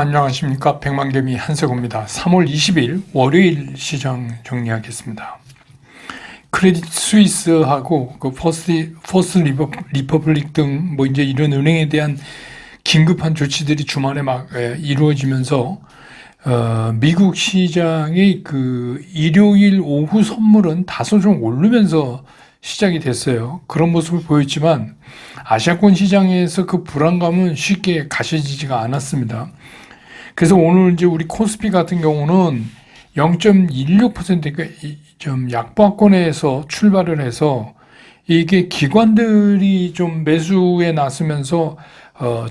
안녕하십니까. 백만개미 한석호입니다. 3월 20일 월요일 시장 정리하겠습니다. 크레딧 스위스하고 그 퍼스트 리퍼블릭 등 뭐 이제 이런 은행에 대한 긴급한 조치들이 주말에 막 이루어지면서 미국 시장의 그 일요일 오후 선물은 다소 좀 오르면서 시작이 됐어요. 그런 모습을 보였지만 아시아권 시장에서 그 불안감은 쉽게 가셔지지가 않았습니다. 그래서 오늘 이제 우리 코스피 같은 경우는 0.16% 그러니까 좀 약보합권에서 출발을 해서 이게 기관들이 좀 매수에 나서면서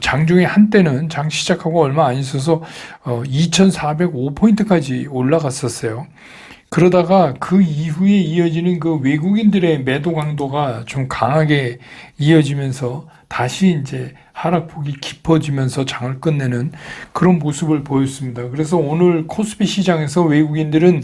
장중에 한때는 장 시작하고 얼마 안 있어서 2,405포인트까지 올라갔었어요. 그러다가 그 이후에 이어지는 그 외국인들의 매도 강도가 좀 강하게 이어지면서 다시 이제 하락폭이 깊어지면서 장을 끝내는 그런 모습을 보였습니다. 그래서 오늘 코스피 시장에서 외국인들은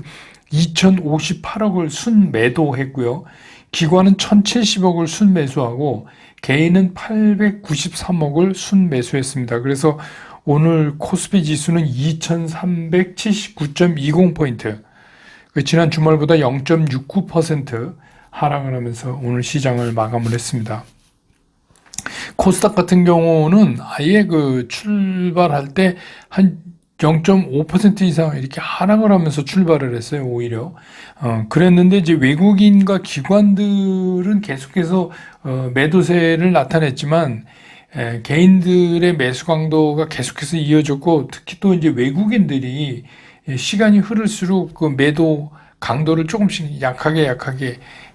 2,058억을 순매도했고요. 기관은 1,070억을 순매수하고 개인은 893억을 순매수했습니다. 그래서 오늘 코스피 지수는 2,379.20포인트, 지난 주말보다 0.69% 하락을 하면서 오늘 시장을 마감을 했습니다. 코스닥 같은 경우는 아예 그 출발할 때 한 0.5% 이상 이렇게 하락을 하면서 출발을 했어요, 오히려. 그랬는데 이제 외국인과 기관들은 계속해서 매도세를 나타냈지만 개인들의 매수 강도가 계속해서 이어졌고, 특히 또 이제 외국인들이 시간이 흐를수록 그 매도 강도를 조금씩 약하게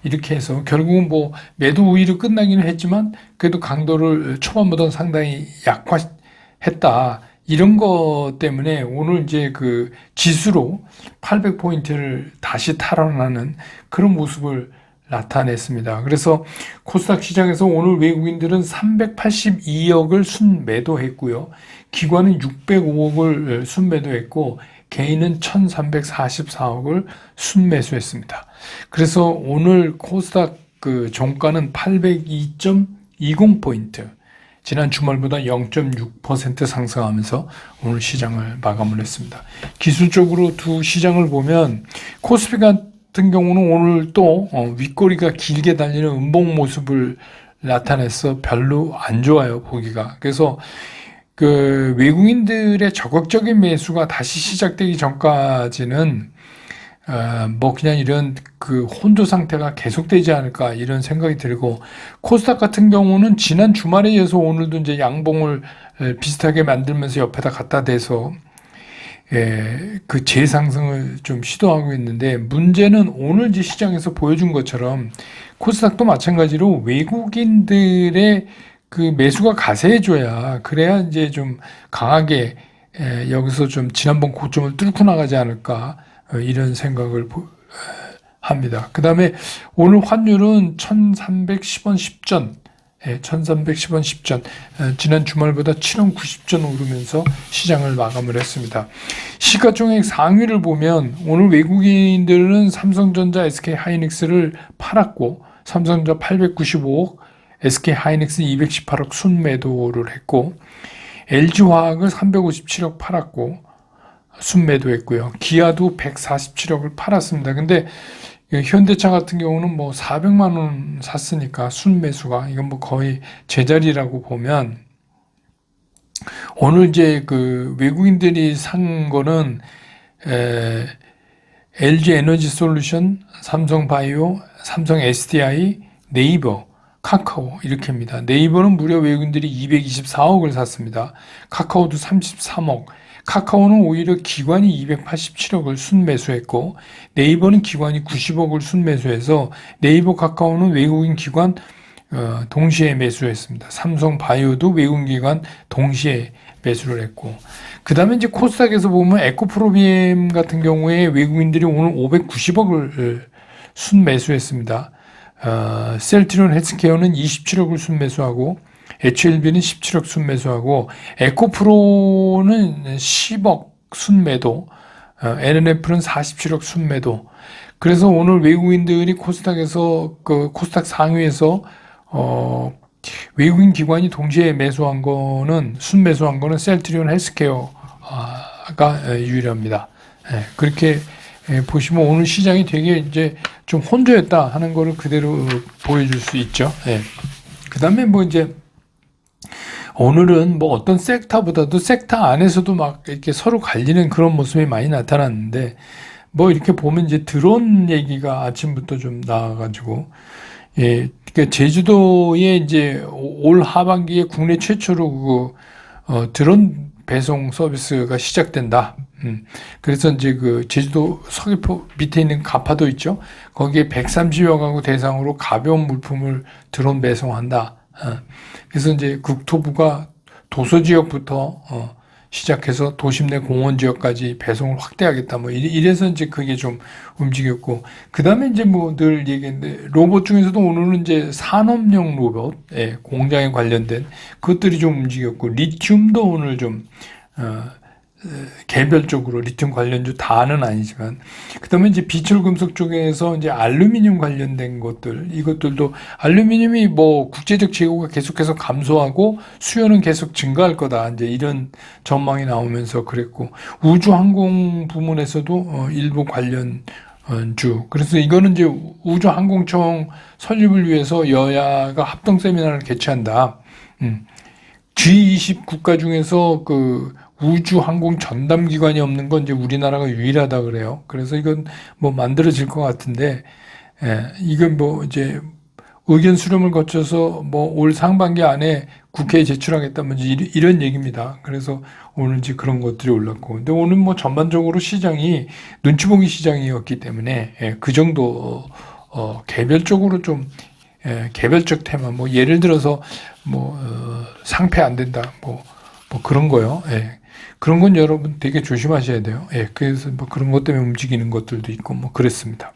이렇게 해서 결국은 뭐 매도 우위로 끝나기는 했지만 그래도 강도를 초반보다는 상당히 약화했다. 이런 것 때문에 오늘 이제 그 지수로 800포인트를 다시 탈환하는 그런 모습을 나타냈습니다. 그래서 코스닥 시장에서 오늘 외국인들은 382억을 순매도했고요. 기관은 605억을 순매도했고 개인은 1,344억을 순매수했습니다. 그래서 오늘 코스닥 그 종가는 802.20포인트, 지난 주말보다 0.6% 상승하면서 오늘 시장을 마감을 했습니다. 기술적으로 두 시장을 보면 코스피 같은 경우는 오늘 또 윗꼬리가 길게 달리는 음봉 모습을 나타내서 별로 안 좋아요, 보기가. 그래서 그 외국인들의 적극적인 매수가 다시 시작되기 전까지는 뭐 그냥 이런 그 혼조 상태가 계속되지 않을까 이런 생각이 들고, 코스닥 같은 경우는 지난 주말에 이어서 오늘도 이제 양봉을 비슷하게 만들면서 옆에다 갖다 대서 그 재상승을 좀 시도하고 있는데, 문제는 오늘 이제 시장에서 보여준 것처럼 코스닥도 마찬가지로 외국인들의 그 매수가 가세해줘야, 그래야 이제 좀 강하게 여기서 좀 지난번 고점을 뚫고 나가지 않을까 이런 생각을 합니다. 그 다음에 오늘 환율은 1,310원 10전, 1,310원 10전, 지난 주말보다 7원 90전 오르면서 시장을 마감을 했습니다. 시가총액 상위를 보면 오늘 외국인들은 삼성전자, SK하이닉스를 팔았고, 삼성전자 895억, SK하이닉스 218억 순매도를 했고, LG화학을 357억 팔았고 순매도했고요. 기아도 147억을 팔았습니다. 근데 현대차 같은 경우는 뭐 400만 원 샀으니까 순매수가 이건 뭐 거의 제자리라고 보면, 오늘 이제 그 외국인들이 산 거는 LG 에너지 솔루션, 삼성바이오, 삼성 SDI, 네이버, 카카오 이렇게입니다. 네이버는 무려 외국인들이 224억을 샀습니다. 카카오도 33억. 카카오는 오히려 기관이 287억을 순매수했고, 네이버는 기관이 90억을 순매수해서 네이버, 카카오는 외국인 기관 동시에 매수했습니다. 삼성바이오도 외국인 기관 동시에 매수를 했고, 그 다음에 이제 코스닥에서 보면 에코프로비엠 같은 경우에 외국인들이 오늘 590억을 순매수했습니다. 셀트리온 헬스케어는 27억을 순매수하고, HLB는 17억 순매수하고, 에코프로는 10억 순매도, NNF는 47억 순매도. 그래서 오늘 외국인들이 코스닥에서 그 코스닥 상위에서 외국인 기관이 동시에 매수한 거는, 순매수한 거는 셀트리온 헬스케어 유일합니다. 그렇게 보시면 오늘 시장이 되게 이제 좀 혼조했다 하는 거를 그대로 보여줄 수 있죠. 그 다음에 뭐 이제 오늘은 뭐 어떤 섹터보다도 섹터 안에서도 막 이렇게 서로 갈리는 그런 모습이 많이 나타났는데, 뭐 이렇게 보면 이제 드론 얘기가 아침부터 좀 나와가지고, 그러니까 제주도에 이제 올 하반기에 국내 최초로 드론 배송 서비스가 시작된다. 그래서 이제 그 제주도 서귀포 밑에 있는 가파도 있죠. 거기에 130여 가구 대상으로 가벼운 물품을 드론 배송한다. 그래서 이제 국토부가 도서 지역부터 시작해서 도심 내 공원 지역까지 배송을 확대하겠다. 뭐 이래서 이제 그게 좀 움직였고, 그 다음에 이제 뭐 늘 얘기했는데 로봇 중에서도 오늘은 이제 산업용 로봇, 공장에 관련된 그것들이 좀 움직였고, 리튬도 오늘 좀 개별적으로 리튬 관련주 다는 아니지만, 그다음에 이제 비철 금속 쪽에서 이제 알루미늄 관련된 것들, 이것들도 알루미늄이 뭐 국제적 재고가 계속해서 감소하고 수요는 계속 증가할 거다, 이제 이런 전망이 나오면서 그랬고, 우주 항공 부문에서도 일부 관련 주, 그래서 이거는 이제 우주 항공청 설립을 위해서 여야가 합동 세미나를 개최한다. G20 국가 중에서 그 우주 항공 전담 기관이 없는 건 이제 우리나라가 유일하다 그래요. 그래서 이건 뭐 만들어질 것 같은데, 이건 뭐 이제 의견 수렴을 거쳐서 뭐 올 상반기 안에 국회에 제출하겠다, 뭐 이런 얘기입니다. 그래서 오늘 이제 그런 것들이 올랐고, 근데 오늘 뭐 전반적으로 시장이 눈치 보기 시장이었기 때문에 그 정도 개별적으로 좀 개별적 테마, 뭐 예를 들어서 뭐 상패 안 된다, 뭐 그런 거요. 그런 건 여러분 되게 조심하셔야 돼요. 그래서 뭐 그런 것 때문에 움직이는 것들도 있고 뭐 그랬습니다.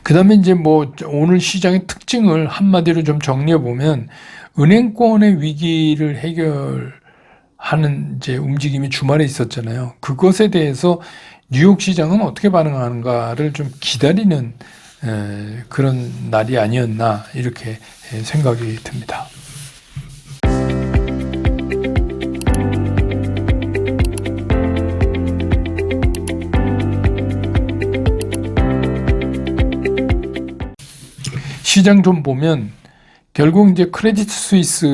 그 다음에 이제 뭐 오늘 시장의 특징을 한마디로 좀 정리해 보면, 은행권의 위기를 해결하는 이제 움직임이 주말에 있었잖아요. 그것에 대해서 뉴욕 시장은 어떻게 반응하는가를 좀 기다리는 그런 날이 아니었나, 이렇게 생각이 듭니다. 시장 좀 보면 결국 이제 크레디트 스위스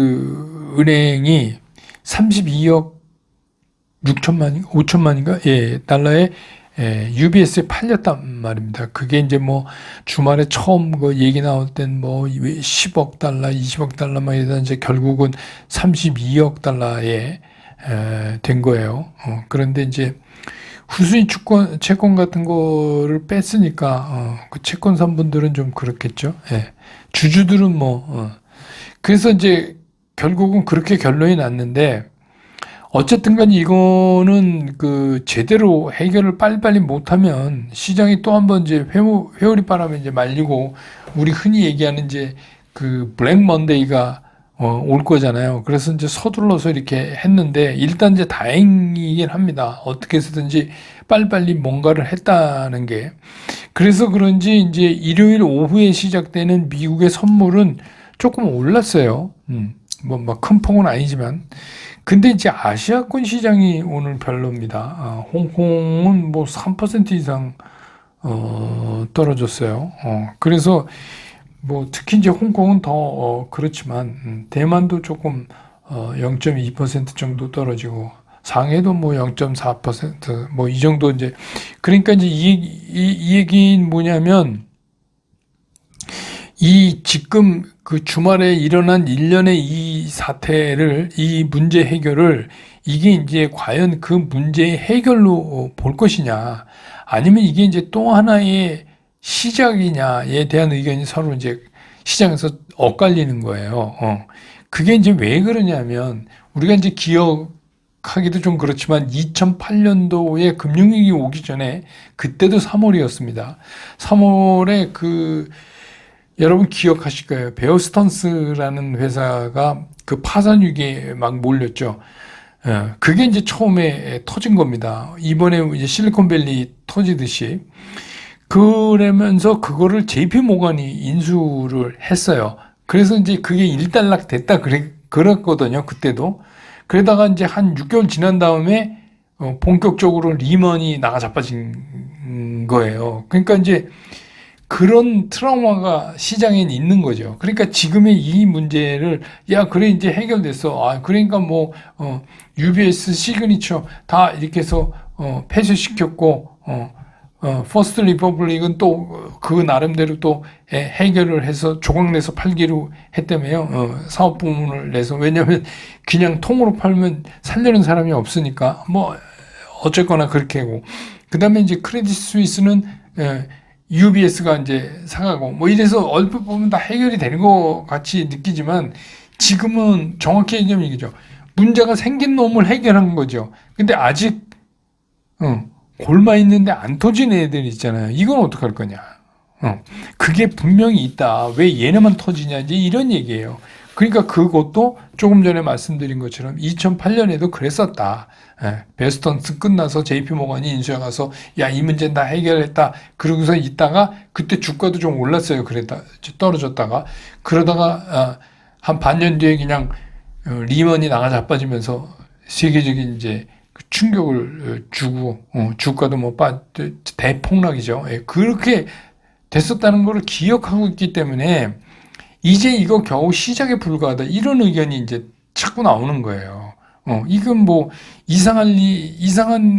은행이 32억 5천만인가? 달러에 UBS에 팔렸단 말입니다. 그게 이제 뭐 주말에 처음 그 얘기 나올 땐 뭐 10억 달러, 20억 달러 막 이러다 이제 결국은 32억 달러에 된 거예요. 그런데 이제 후순위 채권 같은 거를 뺐으니까 그 채권산 분들은 좀 그렇겠죠. 주주들은 뭐 그래서 이제 결국은 그렇게 결론이 났는데, 어쨌든 간에 이거는 그 제대로 해결을 빨리빨리 못하면 시장이 또 한번 이제 회오리 바람에 이제 말리고, 우리 흔히 얘기하는 이제 그 블랙 먼데이가 올 거잖아요. 그래서 이제 서둘러서 이렇게 했는데, 일단 이제 다행이긴 합니다. 어떻게 해서든지 빨리빨리 뭔가를 했다는 게. 그래서 그런지 이제 일요일 오후에 시작되는 미국의 선물은 조금 올랐어요. 뭐 막 큰 폭은 아니지만. 근데 이제 아시아권 시장이 오늘 별로입니다. 홍콩은 뭐 3% 이상 떨어졌어요. 그래서 뭐 특히 이제 홍콩은 더 그렇지만, 대만도 조금 0.2% 정도 떨어지고, 상해도 뭐 0.4% 뭐 이 정도 이제. 그러니까 이제 이 얘기는 뭐냐면, 이 지금 그 주말에 일어난 일련의 이 사태를, 이 문제 해결을, 이게 이제 과연 그 문제의 해결로 볼 것이냐, 아니면 이게 이제 또 하나의 시작이냐에 대한 의견이 서로 이제 시장에서 엇갈리는 거예요. 그게 이제 왜 그러냐면, 우리가 이제 기억하기도 좀 그렇지만 2008년도에 금융위기 오기 전에, 그때도 3월이었습니다. 3월에 그 여러분 기억하실 거예요. 베어스턴스라는 회사가 그 파산 위기에 막 몰렸죠. 그게 이제 처음에 터진 겁니다. 이번에 이제 실리콘밸리 터지듯이. 그러면서 그거를 JP 모건이 인수를 했어요. 그래서 이제 그게 일단락 됐다 그랬거든요. 그때도. 그러다가 이제 한 6개월 지난 다음에 본격적으로 리먼이 나가 자빠진 거예요. 그러니까 이제 그런 트라우마가 시장에 있는 거죠. 그러니까 지금의 이 문제를 야 그래 이제 해결됐어. 아 그러니까 뭐 UBS 시그니처 다 이렇게 해서 폐쇄시켰고 퍼스트 리퍼블릭은 또 그 나름대로 또 해결을 해서 조각내서 팔기로 했다며요. 사업 부문을 내서. 왜냐하면 그냥 통으로 팔면 살려는 사람이 없으니까 뭐 어쨌거나 그렇게 하고, 그 다음에 이제 크레딧 스위스는 UBS가 이제 사가고 뭐 이래서 얼핏 보면 다 해결이 되는 것 같이 느끼지만 지금은 정확히 얘기하면 이거죠. 문제가 생긴 놈을 해결한 거죠. 근데 아직 골마 있는데 안 터진 애들 있잖아요. 이건 어떡할 거냐. 그게 분명히 있다. 왜 얘네만 터지냐. 이제 이런 얘기예요. 그러니까 그것도 조금 전에 말씀드린 것처럼 2008년에도 그랬었다. 베스턴스 끝나서 JP모건이 인수해 가서 야, 이 문제는 다 해결했다. 그러고서 있다가 그때 주가도 좀 올랐어요. 그랬다 떨어졌다가 그러다가 한 반년 뒤에 그냥 리먼이 나가 자빠지면서 세계적인 이제 충격을 주고 주가도 뭐 대폭락이죠. 그렇게 됐었다는 걸 기억하고 있기 때문에 이제 이거 겨우 시작에 불과하다 이런 의견이 이제 자꾸 나오는 거예요. 이건 뭐 이상한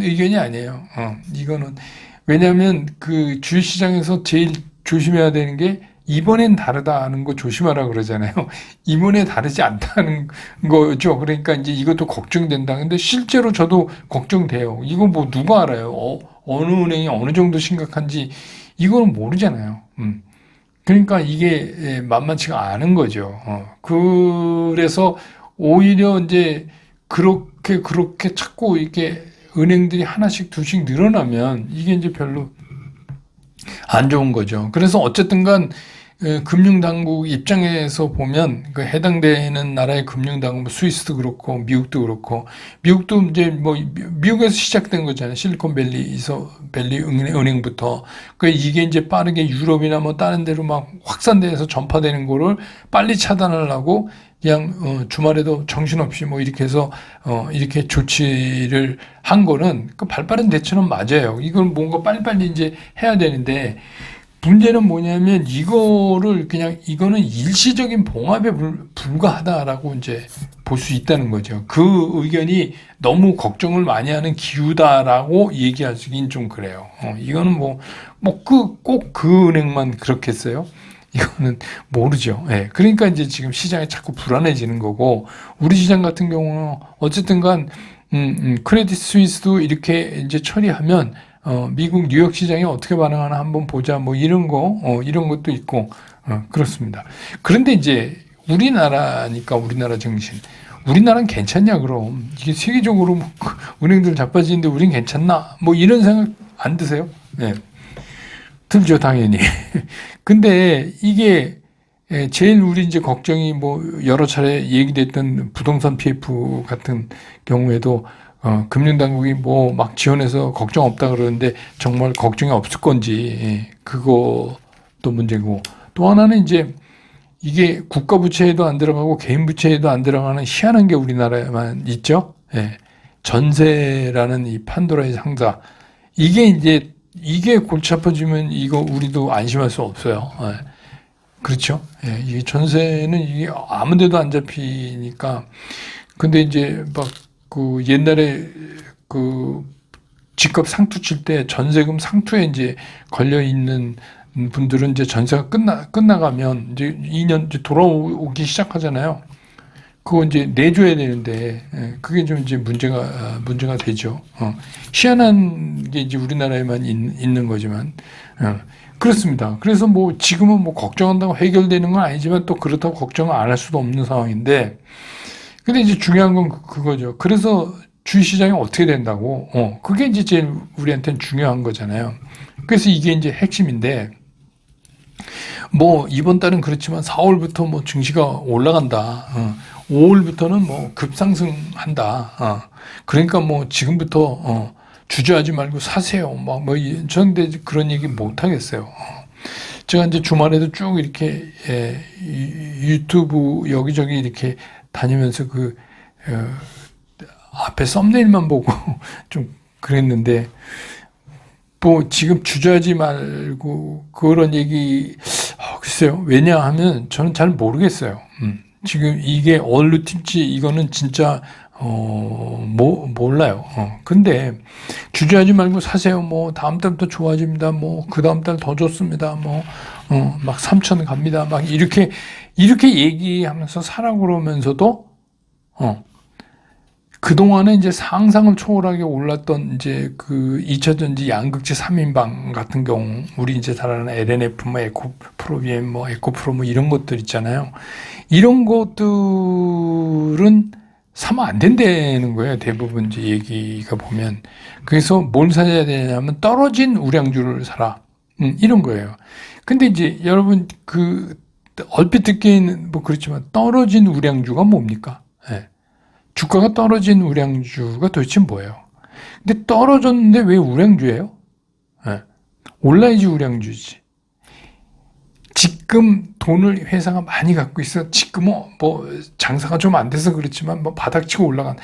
의견이 아니에요. 이거는 왜냐하면 그 주식시장에서 제일 조심해야 되는 게 이번엔 다르다는 거 조심하라 그러잖아요. 이번에 다르지 않다는 거죠. 그러니까 이제 이것도 걱정된다. 근데 실제로 저도 걱정돼요. 이거 뭐 누가 알아요? 어느 은행이 어느 정도 심각한지 이거는 모르잖아요. 그러니까 이게 만만치가 않은 거죠. 그래서 오히려 이제 그렇게 자꾸 이렇게 은행들이 하나씩 두씩 늘어나면 이게 이제 별로 안 좋은 거죠. 그래서 어쨌든 간 금융당국 입장에서 보면 그 해당되는 나라의 금융당국, 스위스도 그렇고 미국도 그렇고, 미국도 이제 뭐 미국에서 시작된 거잖아요. 실리콘밸리 은행부터. 그 이게 이제 빠르게 유럽이나 뭐 다른 데로 막 확산돼서 전파되는 거를 빨리 차단하려고 그냥 주말에도 정신없이 뭐 이렇게 해서 이렇게 조치를 한 거는 그 발빠른 대처는 맞아요. 이건 뭔가 빨리빨리 이제 해야 되는데 문제는 뭐냐면 이거는 일시적인 봉합에 불과하다라고 이제 볼 수 있다는 거죠. 그 의견이 너무 걱정을 많이 하는 기우다라고 얘기하기는 좀 그래요. 이거는 꼭 그 은행만 그렇겠어요? 이거는 모르죠. 예. 그러니까 이제 지금 시장이 자꾸 불안해지는 거고, 우리 시장 같은 경우는 어쨌든 간, 크레딧 스위스도 이렇게 이제 처리하면, 미국 뉴욕 시장이 어떻게 반응하나 한번 보자, 뭐 이런 것도 있고, 그렇습니다. 그런데 이제 우리나라니까 우리나라 정신. 우리나라는 괜찮냐, 그럼. 이게 세계적으로 은행들 자빠지는데 우린 괜찮나? 뭐 이런 생각 안 드세요? 네. 들죠, 당연히. 근데 이게 제일 우리 이제 걱정이 뭐 여러 차례 얘기됐던 부동산 PF 같은 경우에도 금융당국이 뭐 막 지원해서 걱정 없다 그러는데 정말 걱정이 없을 건지 그것도 문제고, 또 하나는 이제 이게 국가 부채에도 안 들어가고 개인 부채에도 안 들어가는 희한한 게 우리나라에만 있죠. 예. 전세라는 이 판도라의 상자. 이게 골치 아파지면 이거 우리도 안심할 수 없어요. 예. 그렇죠. 예. 이게 전세는 이게 아무 데도 안 잡히니까. 근데 이제 막 그 옛날에 그 집값 상투 칠 때 전세금 상투에 이제 걸려 있는 분들은 이제 전세가 끝나가면 이제 2년 이제 돌아오기 시작하잖아요. 그거 이제 내줘야 되는데, 그게 좀 이제 문제가 되죠. 희한한 게 이제 우리나라에만 있는 거지만, 그렇습니다. 그래서 뭐 지금은 뭐 걱정한다고 해결되는 건 아니지만 또 그렇다고 걱정을 안 할 수도 없는 상황인데, 근데 이제 중요한 건 그거죠. 그래서 주식시장이 어떻게 된다고, 그게 이제 제일 우리한테는 중요한 거잖아요. 그래서 이게 이제 핵심인데, 뭐 이번 달은 그렇지만 4월부터 뭐 증시가 올라간다. 5월부터는 뭐 급상승한다. 그러니까 뭐 지금부터 주저하지 말고 사세요. 저는 근데 그런 얘기 못 하겠어요. 제가 이제 주말에도 쭉 이렇게 유튜브 여기저기 이렇게 다니면서 앞에 썸네일만 보고 좀 그랬는데, 뭐 지금 주저하지 말고 그런 얘기, 글쎄요. 왜냐하면 저는 잘 모르겠어요. 지금 이게 어디로 튈지 이거는 진짜 몰라요. 근데 주저하지 말고 사세요. 뭐 다음 달부터 좋아집니다. 뭐 그 다음 달 더 좋습니다. 뭐 막 3천 갑니다. 막 이렇게 얘기하면서 사라고 그러면서도 그동안에 이제 상상을 초월하게 올랐던 이제 그 2차전지 양극재 3인방 같은 경우, 우리 이제 잘 아는 LNF, 뭐 에코프로비엠, 뭐 에코프로 뭐 이런 것들 있잖아요. 이런 것들은 사면 안 된다는 거예요. 대부분 이제 얘기가 보면. 그래서 뭘 사야 되냐면 떨어진 우량주를 사라. 이런 거예요. 근데 이제 여러분 얼핏 듣기에는 뭐 그렇지만 떨어진 우량주가 뭡니까? 네. 주가가 떨어진 우량주가 도대체 뭐예요? 근데 떨어졌는데 왜 우량주예요? 네. 올라야지 우량주지. 지금 돈을 회사가 많이 갖고 있어. 지금은 뭐 장사가 좀 안 돼서 그렇지만 뭐 바닥치고 올라간.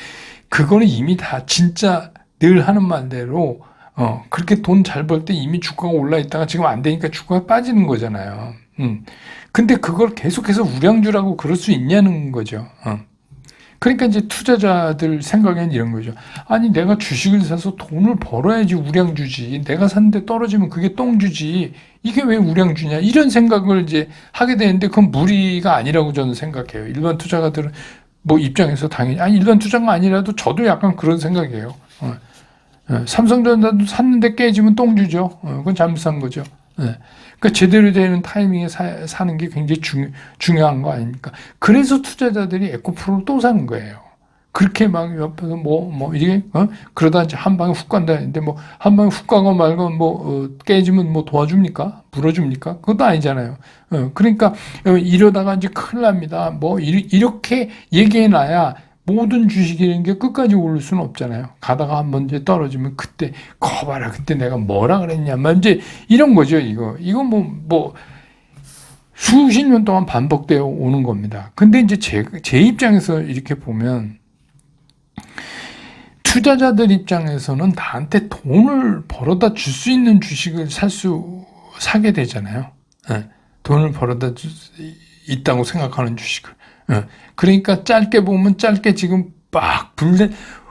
그거는 이미 다 진짜 늘 하는 말대로 그렇게 돈 잘 벌 때 이미 주가가 올라 있다가 지금 안 되니까 주가가 빠지는 거잖아요. 근데 그걸 계속해서 우량주라고 그럴 수 있냐는 거죠. 그러니까 이제 투자자들 생각엔 이런 거죠. 아니, 내가 주식을 사서 돈을 벌어야지 우량주지. 내가 샀는데 떨어지면 그게 똥주지. 이게 왜 우량주냐. 이런 생각을 이제 하게 되는데 그건 무리가 아니라고 저는 생각해요. 일반 투자가들은 뭐 입장에서 당연히, 아니, 일반 투자가 아니라도 저도 약간 그런 생각이에요. 삼성전자도 샀는데 깨지면 똥주죠. 그건 잘못 산 거죠. 그러니까 제대로 되는 타이밍에 사는 게 굉장히 중요한 거 아닙니까? 그래서 투자자들이 에코프로를 또 사는 거예요. 그렇게 막 옆에서 이게, 그러다 이제 한 방에 훅 간다 했는데 한 방에 훅 가고 말고 깨지면 도와줍니까? 물어줍니까? 그것도 아니잖아요. 그러니까 이러다가 이제 큰일 납니다. 이렇게 얘기해놔야 모든 주식이라는 게 끝까지 오를 수는 없잖아요. 가다가 한번 이제 떨어지면 그때 거봐라 그때 내가 뭐라 그랬냐만 이제 이런 거죠. 이거 수십 년 동안 반복되어 오는 겁니다. 근데 이제 제 입장에서 이렇게 보면 투자자들 입장에서는 나한테 돈을 벌어다 줄 수 있는 주식을 사게 되잖아요. 돈을 벌어다 있다고 생각하는 주식을. 그러니까 짧게 보면 짧게 지금 막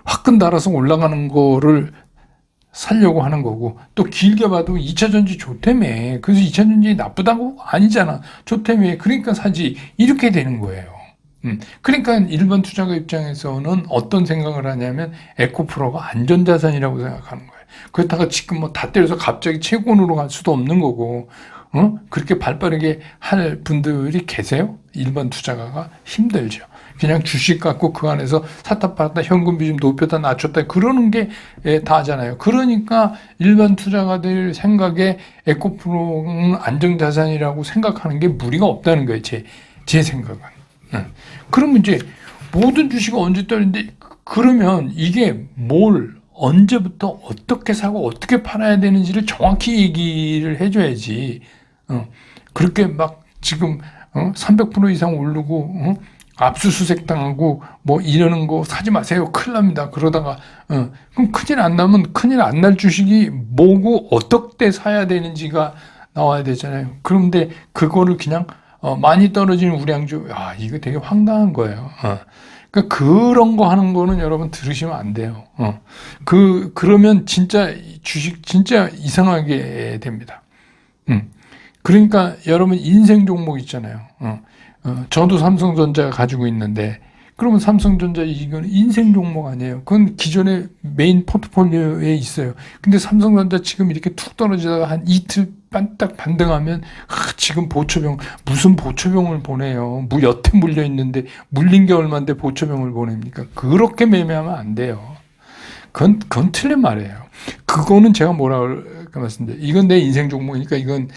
화끈 달아서 올라가는 거를 살려고 하는 거고, 또 길게 봐도 2차전지 좋다며. 그래서 2차전지 나쁘다고? 아니잖아. 좋다며. 그러니까 사지. 이렇게 되는 거예요. 그러니까 일반 투자가 입장에서는 어떤 생각을 하냐면 에코프로가 안전자산이라고 생각하는 거예요. 그렇다가 지금 다 때려서 갑자기 채권으로 갈 수도 없는 거고, 그렇게 발빠르게 할 분들이 계세요? 일반 투자가가 힘들죠. 그냥 주식 갖고 그 안에서 샀다 팔았다 현금 비중 높였다 낮췄다 그러는 게 다잖아요. 그러니까 일반 투자가들 생각에 에코프로는 안정자산이라고 생각하는 게 무리가 없다는 거예요. 제 생각은. 그러면 이제 모든 주식이 언제 떨는데 그러면 이게 언제부터 어떻게 사고 어떻게 팔아야 되는지를 정확히 얘기를 해줘야지. 그렇게 막 지금 300% 이상 오르고 압수수색 당하고 이러는 거 사지 마세요. 큰일 납니다. 그러다가 그럼 큰일 안 나면 큰일 안 날 주식이 뭐고 어떻게 사야 되는지가 나와야 되잖아요. 그런데 그거를 그냥 많이 떨어지는 우량주, 이거 되게 황당한 거예요. 그러니까 그런 거 하는 거는 여러분 들으시면 안 돼요. 그러면 진짜 주식 진짜 이상하게 됩니다. 그러니까 여러분 인생 종목 있잖아요. 저도 삼성전자 가지고 있는데 그러면 삼성전자 이건 인생 종목 아니에요. 그건 기존의 메인 포트폴리오에 있어요. 근데 삼성전자 지금 이렇게 툭 떨어지다가 한 이틀 딱 반등하면 지금 무슨 보초병을 보내요. 여태 물려 있는데 물린 게 얼마인데 보초병을 보냅니까? 그렇게 매매하면 안 돼요. 그건 틀린 말이에요. 그거는 제가 뭐라고 말씀드려요. 이건 내 인생 종목이니까 이건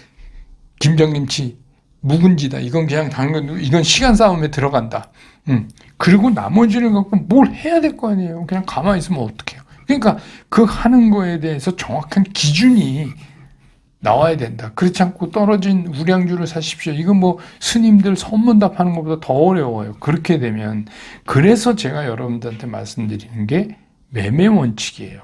김장김치 묵은지다. 이건 그냥 당근, 이건 시간 싸움에 들어간다. 그리고 나머지를 갖고 뭘 해야 될 거 아니에요. 그냥 가만히 있으면 어떡해요. 그러니까 그 하는 거에 대해서 정확한 기준이 나와야 된다. 그렇지 않고 떨어진 우량주를 사십시오. 이건 스님들 선문답 하는 것보다 더 어려워요. 그렇게 되면. 그래서 제가 여러분들한테 말씀드리는 게 매매 원칙이에요.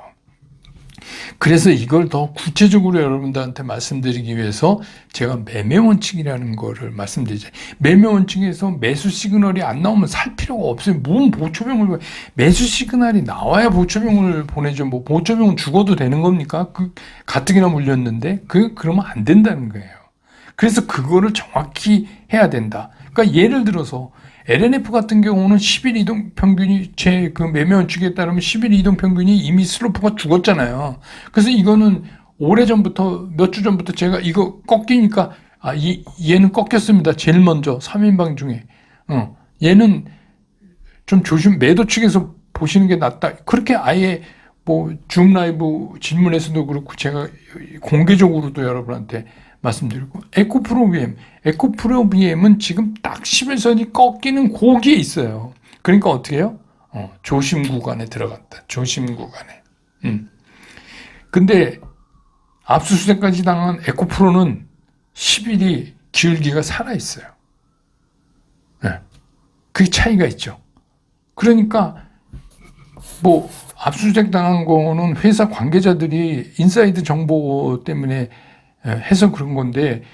그래서 이걸 더 구체적으로 여러분들한테 말씀드리기 위해서 제가 매매 원칙이라는 거를 말씀드리죠. 매매 원칙에서 매수 시그널이 안 나오면 살 필요가 없어요. 뭔 보초병을, 매수 시그널이 나와야 보초병을 보내죠. 뭐 보초병은 죽어도 되는 겁니까? 가뜩이나 물렸는데 그러면 안 된다는 거예요. 그래서 그거를 정확히 해야 된다. 그러니까 예를 들어서 LNF 같은 경우는 10일 이동 평균이 제 그 매매 원칙에 따르면 10일 이동 평균이 이미 슬로프가 죽었잖아요. 그래서 이거는 오래전부터 몇 주 전부터 제가 이거 꺾이니까 얘는 꺾였습니다. 제일 먼저 3인방 중에 얘는 좀 매도 측에서 보시는 게 낫다. 그렇게 아예 뭐 줌 라이브 질문에서도 그렇고 제가 공개적으로도 여러분한테 말씀드리고, 에코프로 BM은 지금 딱 11선이 꺾이는 고기에 있어요. 그러니까 어떻게 해요? 조심 구간에 들어갔다. 조심 구간에. 근데 압수수색까지 당한 에코프로는 10일이 기울기가 살아있어요. 네. 그게 차이가 있죠. 그러니까 뭐 압수수색 당한 거는 회사 관계자들이 인사이드 정보 때문에 해서 그런 건데,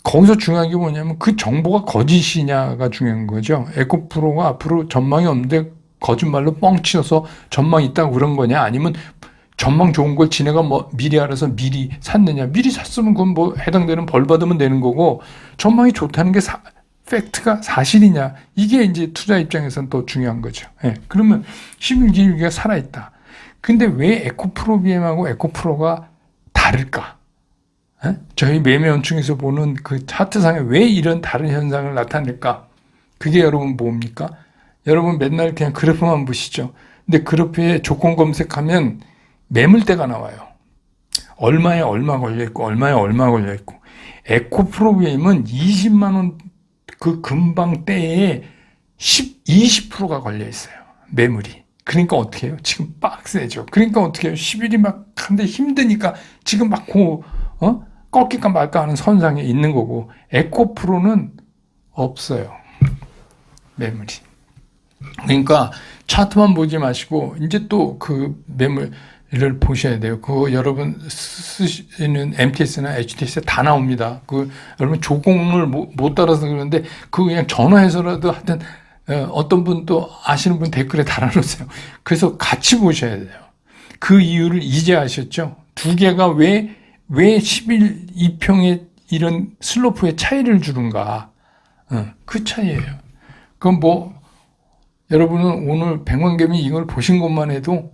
거기서 중요한 게 뭐냐면 그 정보가 거짓이냐가 중요한 거죠. 에코프로가 앞으로 전망이 없는데 거짓말로 뻥치어서 전망이 있다고 그런 거냐, 아니면 전망 좋은 걸 지네가 뭐 미리 알아서 미리 샀느냐. 미리 샀으면 그건 뭐 해당되는 벌 받으면 되는 거고, 전망이 좋다는 게 팩트가 사실이냐, 이게 이제 투자 입장에서는 또 중요한 거죠. 그러면 시민기울기가 살아있다. 근데 왜 에코프로 BM하고 에코프로가 다를까? 저희 매매 원칙에서 보는 그 차트상에 왜 이런 다른 현상을 나타낼까? 그게 여러분 뭡니까? 여러분 맨날 그냥 그래프만 보시죠. 근데 그래프에 조건 검색하면 매물대가 나와요. 얼마에 얼마 걸려있고, 얼마에 얼마 걸려있고. 에코프로비엠은 20만 원 그 금방 때에 20%가 걸려있어요. 매물이. 그러니까 어떻게 해요? 지금 빡세죠. 그러니까 어떻게 해요? 10일이 막 한데 힘드니까 지금 막 꺾일까 말까 하는 선상에 있는 거고, 에코프로는 없어요. 매물이. 그러니까 차트만 보지 마시고 이제 또 그 매물을 보셔야 돼요. 그거 여러분 쓰시는 MTS나 HTS에 다 나옵니다. 여러분 조공을 못 따라서 그러는데 그냥 전화해서라도 하여튼 어떤 분 또 아시는 분 댓글에 달아놓으세요. 그래서 같이 보셔야 돼요. 그 이유를 이제 아셨죠? 두 개가 왜 10일 2평에 이런 슬로프의 차이를 주는가. 그 차이예요. 그건 뭐 여러분은 오늘 백만개미 이걸 보신 것만 해도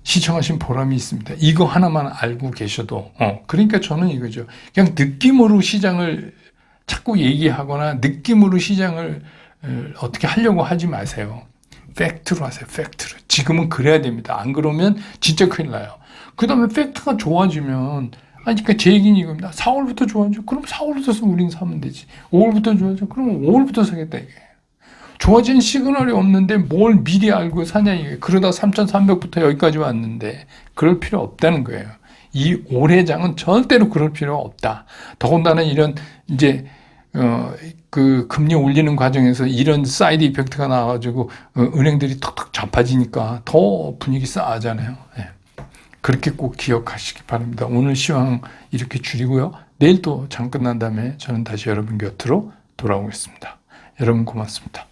시청하신 보람이 있습니다. 이거 하나만 알고 계셔도. 그러니까 저는 이거죠. 그냥 느낌으로 시장을 자꾸 얘기하거나 느낌으로 시장을 어떻게 하려고 하지 마세요. 팩트로 하세요. 팩트로. 지금은 그래야 됩니다. 안 그러면 진짜 큰일 나요. 그 다음에 팩트가 좋아지면, 그러니까 제 얘기는 이겁니다. 4월부터 좋아져. 그럼 4월부터 우린 사면 되지. 5월부터 좋아져. 그러면 5월부터 사겠다 이게. 좋아진 시그널이 없는데 뭘 미리 알고 사냐 이게. 그러다 3,300부터 여기까지 왔는데 그럴 필요 없다는 거예요. 이 올해장은 절대로 그럴 필요가 없다. 더군다나 이런 이제 그 금리 올리는 과정에서 이런 사이드 이펙트가 나와가지고 은행들이 턱턱 잡아지니까 더 분위기 싸하잖아요. 그렇게 꼭 기억하시기 바랍니다. 오늘 시황 이렇게 줄이고요. 내일 또 장 끝난 다음에 저는 다시 여러분 곁으로 돌아오겠습니다. 여러분 고맙습니다.